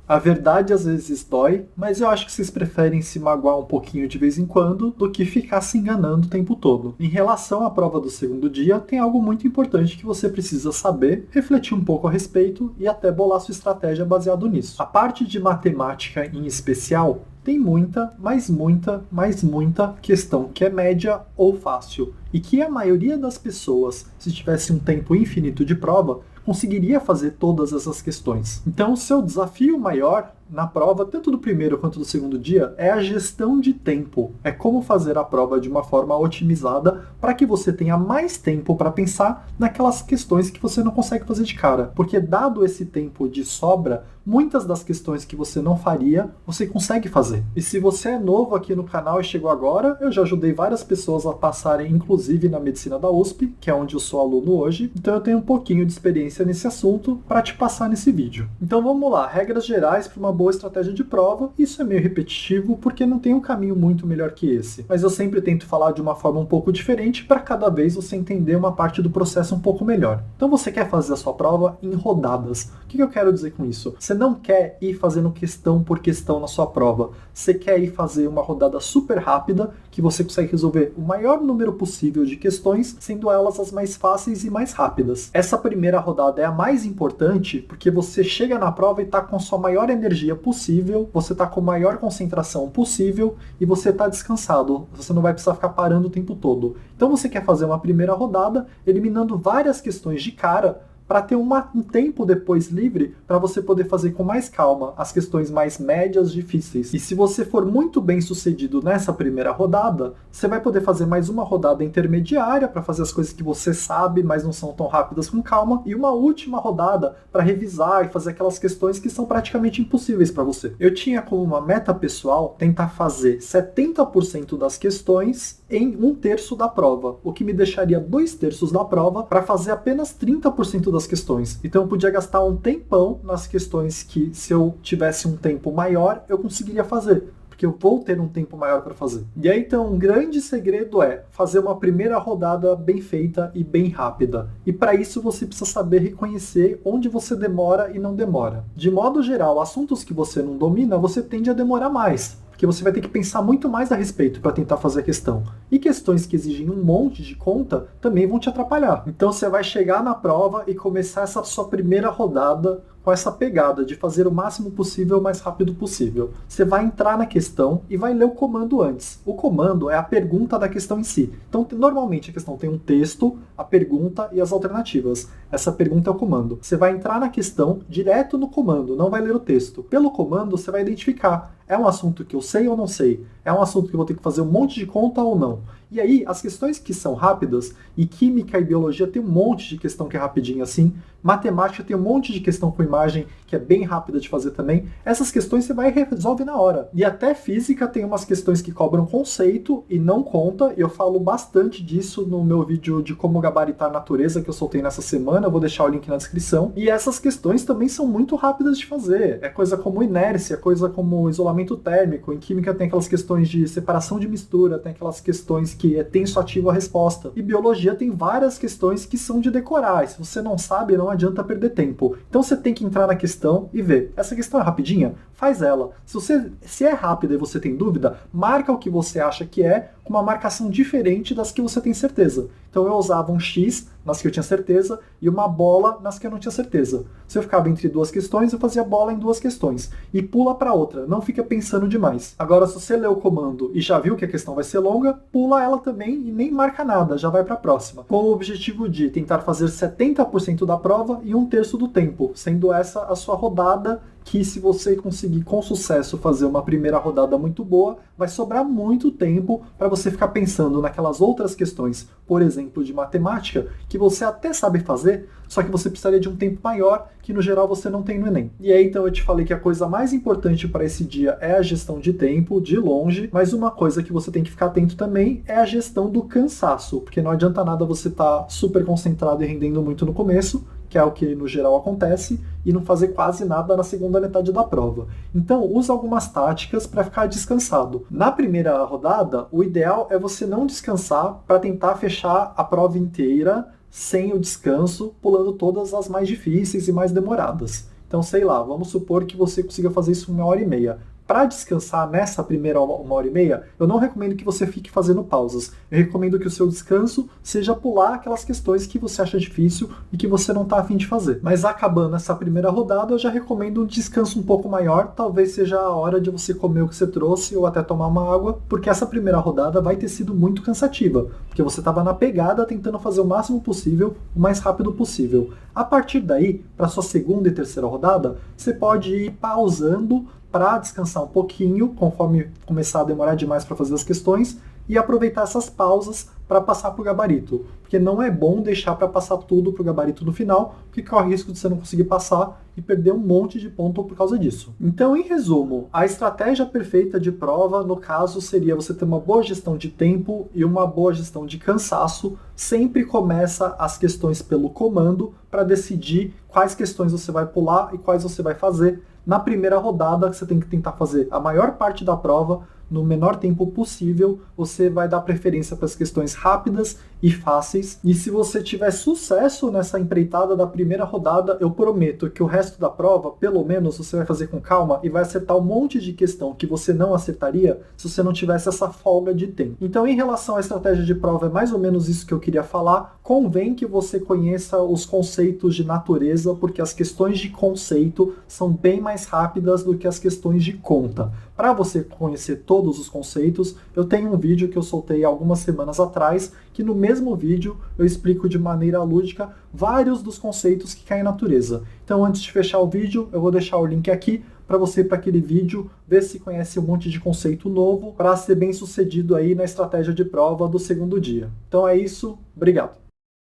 A verdade às vezes dói, mas eu acho que vocês preferem se magoar um pouquinho de vez em quando do que ficar se enganando o tempo todo. Em relação à prova do segundo dia, tem algo muito importante que você precisa saber, refletir um pouco a respeito e até bolar sua estratégia baseado nisso. A parte de matemática em especial tem muita, mas muita, mas muita questão que é média ou fácil e que a maioria das pessoas, se tivesse um tempo infinito de prova, conseguiria fazer todas essas questões. Então, o seu desafio maior na prova, tanto do primeiro quanto do segundo dia, é a gestão de tempo. É como fazer a prova de uma forma otimizada para que você tenha mais tempo para pensar naquelas questões que você não consegue fazer de cara. Porque dado esse tempo de sobra, muitas das questões que você não faria, você consegue fazer. E se você é novo aqui no canal e chegou agora, eu já ajudei várias pessoas a passarem, inclusive na medicina da USP, que é onde eu sou aluno hoje, então eu tenho um pouquinho de experiência nesse assunto para te passar nesse vídeo. Então vamos lá, regras gerais para uma boa estratégia de prova. Isso é meio repetitivo porque não tem um caminho muito melhor que esse, mas eu sempre tento falar de uma forma um pouco diferente para cada vez você entender uma parte do processo um pouco melhor. Então você quer fazer a sua prova em rodadas. O que eu quero dizer com isso? Você não quer ir fazendo questão por questão na sua prova. Você quer ir fazer uma rodada super rápida que você consegue resolver o maior número possível de questões, sendo elas as mais fáceis e mais rápidas. Essa primeira rodada é a mais importante porque você chega na prova e está com a sua maior energia possível, você está com a maior concentração possível e você está descansado. Você não vai precisar ficar parando o tempo todo. Então você quer fazer uma primeira rodada eliminando várias questões de cara para ter um tempo depois livre para você poder fazer com mais calma as questões mais médias difíceis. E se você for muito bem sucedido nessa primeira rodada, você vai poder fazer mais uma rodada intermediária para fazer as coisas que você sabe, mas não são tão rápidas com calma, e uma última rodada para revisar e fazer aquelas questões que são praticamente impossíveis para você. Eu tinha como uma meta pessoal tentar fazer 70% das questões em 1/3 da prova, o que me deixaria 2/3 da prova para fazer apenas 30% das questões. Então eu podia gastar um tempão nas questões que, se eu tivesse um tempo maior, eu conseguiria fazer, porque eu vou ter um tempo maior para fazer. E aí então um grande segredo é fazer uma primeira rodada bem feita e bem rápida. E para isso você precisa saber reconhecer onde você demora e não demora. De modo geral, assuntos que você não domina, você tende a demorar mais, porque você vai ter que pensar muito mais a respeito para tentar fazer a questão. E questões que exigem um monte de conta também vão te atrapalhar. Então você vai chegar na prova e começar essa sua primeira rodada com essa pegada de fazer o máximo possível o mais rápido possível. Você vai entrar na questão e vai ler o comando antes. O comando é a pergunta da questão em si. Então, normalmente a questão tem um texto, a pergunta e as alternativas. Essa pergunta é o comando. Você vai entrar na questão direto no comando, não vai ler o texto. Pelo comando, você vai identificar: é um assunto que eu sei ou não sei? É um assunto que eu vou ter que fazer um monte de conta ou não? E aí, as questões que são rápidas, e química e biologia tem um monte de questão que é rapidinho assim, matemática tem um monte de questão com imagem que é bem rápida de fazer também, essas questões você vai e resolve na hora. E até física tem umas questões que cobram conceito e não conta, e eu falo bastante disso no meu vídeo de como gabaritar a natureza que eu soltei nessa semana, eu vou deixar o link na descrição. E essas questões também são muito rápidas de fazer, é coisa como inércia, coisa como isolamento térmico, em química tem aquelas questões de separação de mistura, tem aquelas questões que é tenso ativo a resposta. E biologia tem várias questões que são de decorar, e se você não sabe, não adianta perder tempo. Então você tem que entrar na questão e ver. Essa questão é rapidinha? Faz ela. Se é rápida e você tem dúvida, marca o que você acha que é, com uma marcação diferente das que você tem certeza. Então eu usava um X nas que eu tinha certeza e uma bola nas que eu não tinha certeza. Se eu ficava entre duas questões, eu fazia bola em duas questões. E pula para outra, não fica pensando demais. Agora, se você lê o comando e já viu que a questão vai ser longa, pula ela também e nem marca nada, já vai para a próxima. Com o objetivo de tentar fazer 70% da prova em 1/3 do tempo, sendo essa a sua rodada, que se você conseguir com sucesso fazer uma primeira rodada muito boa, vai sobrar muito tempo para você ficar pensando naquelas outras questões, por exemplo, de matemática, que você até sabe fazer, só que você precisaria de um tempo maior, que no geral você não tem no Enem. E aí então eu te falei que a coisa mais importante para esse dia é a gestão de tempo, de longe, mas uma coisa que você tem que ficar atento também é a gestão do cansaço, porque não adianta nada você estar super concentrado e rendendo muito no começo, que é o que no geral acontece, e não fazer quase nada na segunda metade da prova. Então, usa algumas táticas para ficar descansado. Na primeira rodada, o ideal é você não descansar para tentar fechar a prova inteira sem o descanso, pulando todas as mais difíceis e mais demoradas. Então, Então, sei lá, vamos supor que você consiga fazer isso em 1h30. Para descansar nessa primeira 1h30, eu não recomendo que você fique fazendo pausas. Eu recomendo que o seu descanso seja pular aquelas questões que você acha difícil e que você não está a fim de fazer. Mas acabando essa primeira rodada, eu já recomendo um descanso um pouco maior. Talvez seja a hora de você comer o que você trouxe ou até tomar uma água, porque essa primeira rodada vai ter sido muito cansativa, porque você estava na pegada tentando fazer o máximo possível, o mais rápido possível. A partir daí, para sua segunda e terceira rodada, você pode ir pausando para descansar um pouquinho, conforme começar a demorar demais para fazer as questões, e aproveitar essas pausas para passar para o gabarito. Porque não é bom deixar para passar tudo para o gabarito no final, porque corre o risco de você não conseguir passar e perder um monte de ponto por causa disso. Então, em resumo, a estratégia perfeita de prova, no caso, seria você ter uma boa gestão de tempo e uma boa gestão de cansaço. Sempre começa as questões pelo comando para decidir quais questões você vai pular e quais você vai fazer. Na primeira rodada, você tem que tentar fazer a maior parte da prova no menor tempo possível. Você vai dar preferência para as questões rápidas e fáceis. E se você tiver sucesso nessa empreitada da primeira rodada, eu prometo que o resto da prova, pelo menos, você vai fazer com calma e vai acertar um monte de questão que você não acertaria se você não tivesse essa folga de tempo. Então, em relação à estratégia de prova, é mais ou menos isso que eu queria falar. Convém que você conheça os conceitos de natureza, porque as questões de conceito são bem mais rápidas do que as questões de conta. Para você conhecer todos os conceitos, eu tenho um vídeo que eu soltei algumas semanas atrás, que no mesmo vídeo eu explico de maneira lúdica vários dos conceitos que caem na natureza. Então, antes de fechar o vídeo, eu vou deixar o link aqui para você ir para aquele vídeo, ver se conhece um monte de conceito novo para ser bem sucedido aí na estratégia de prova do segundo dia. Então é isso, obrigado.